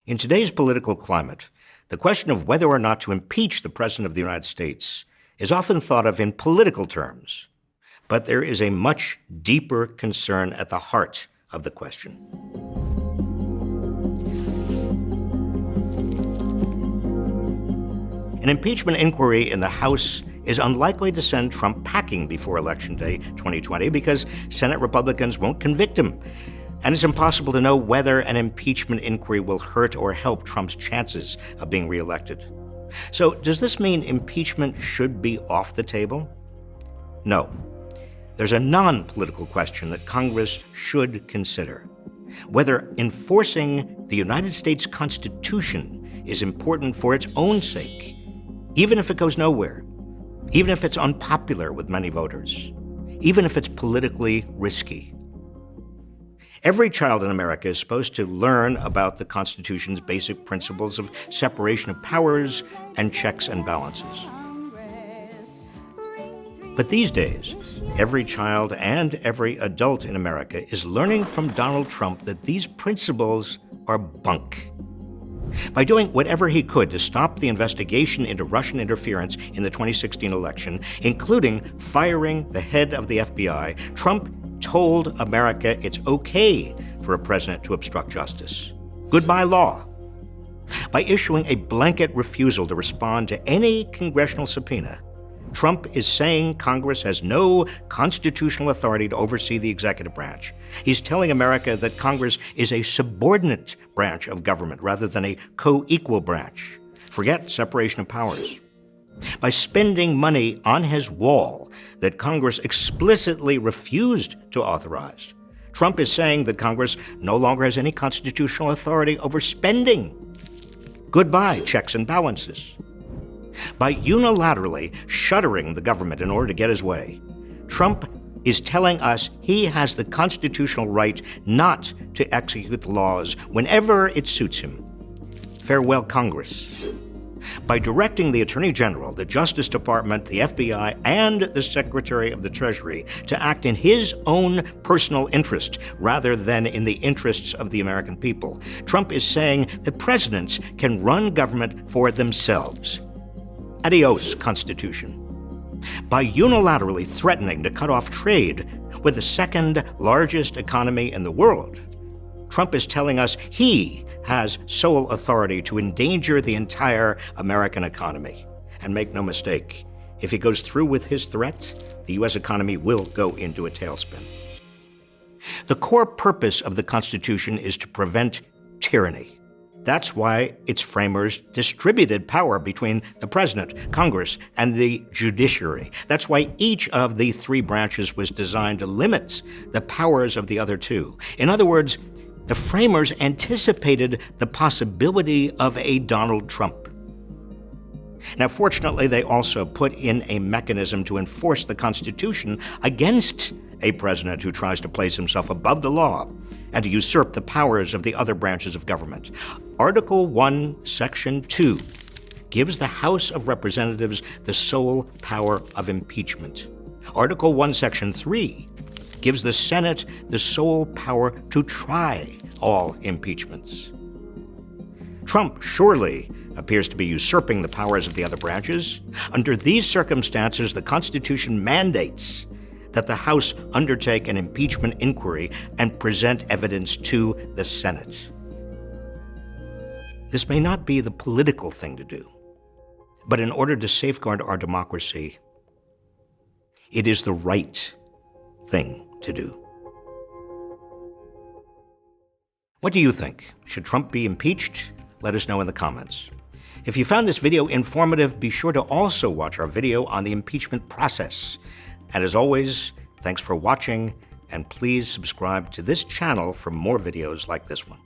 In today's political climate, the question of whether or not to impeach the President of the United States is often thought of in political terms. But there is a much deeper concern at the heart of the question. An impeachment inquiry in the House is unlikely to send Trump packing before Election Day 2020 because Senate Republicans won't convict him. And it's impossible to know whether an impeachment inquiry will hurt or help Trump's chances of being reelected. So, does this mean impeachment should be off the table? No. There's a non-political question that Congress should consider: whether enforcing the United States Constitution is important for its own sake, even if it goes nowhere, even if it's unpopular with many voters, even if it's politically risky. Every child in America is supposed to learn about the Constitution's basic principles of separation of powers and checks and balances. But these days, every child and every adult in America is learning from Donald Trump that these principles are bunk. By doing whatever he could to stop the investigation into Russian interference in the 2016 election, including firing the head of the FBI, Trump told America it's okay for a president to obstruct justice. Goodbye law. By issuing a blanket refusal to respond to any congressional subpoena, Trump is saying Congress has no constitutional authority to oversee the executive branch. He's telling America that Congress is a subordinate branch of government rather than a co-equal branch. Forget separation of powers. By spending money on his wall that Congress explicitly refused to authorize, Trump is saying that Congress no longer has any constitutional authority over spending. Goodbye checks and balances. By unilaterally shuttering the government in order to get his way, Trump is telling us he has the constitutional right not to execute the laws whenever it suits him. Farewell, Congress. By directing the Attorney General, the Justice Department, the FBI, and the Secretary of the Treasury to act in his own personal interest rather than in the interests of the American people, Trump is saying that presidents can run government for themselves. Adios, Constitution. By unilaterally threatening to cut off trade with the second largest economy in the world, Trump is telling us he has sole authority to endanger the entire American economy. And make no mistake, if he goes through with his threat, the U.S. economy will go into a tailspin. The core purpose of the Constitution is to prevent tyranny. That's why its framers distributed power between the president, Congress, and the judiciary. That's why each of the three branches was designed to limit the powers of the other two. In other words, the framers anticipated the possibility of a Donald Trump. Now, fortunately, they also put in a mechanism to enforce the Constitution against a president who tries to place himself above the law and to usurp the powers of the other branches of government. Article 1, Section 2 gives the House of Representatives the sole power of impeachment. Article 1, Section 3 gives the Senate the sole power to try all impeachments. Trump surely appears to be usurping the powers of the other branches. Under these circumstances, the Constitution mandates that the House undertake an impeachment inquiry and present evidence to the Senate. This may not be the political thing to do, but in order to safeguard our democracy, it is the right thing to do. What do you think? Should Trump be impeached? Let us know in the comments. If you found this video informative, be sure to also watch our video on the impeachment process. And as always, thanks for watching, and please subscribe to this channel for more videos like this one.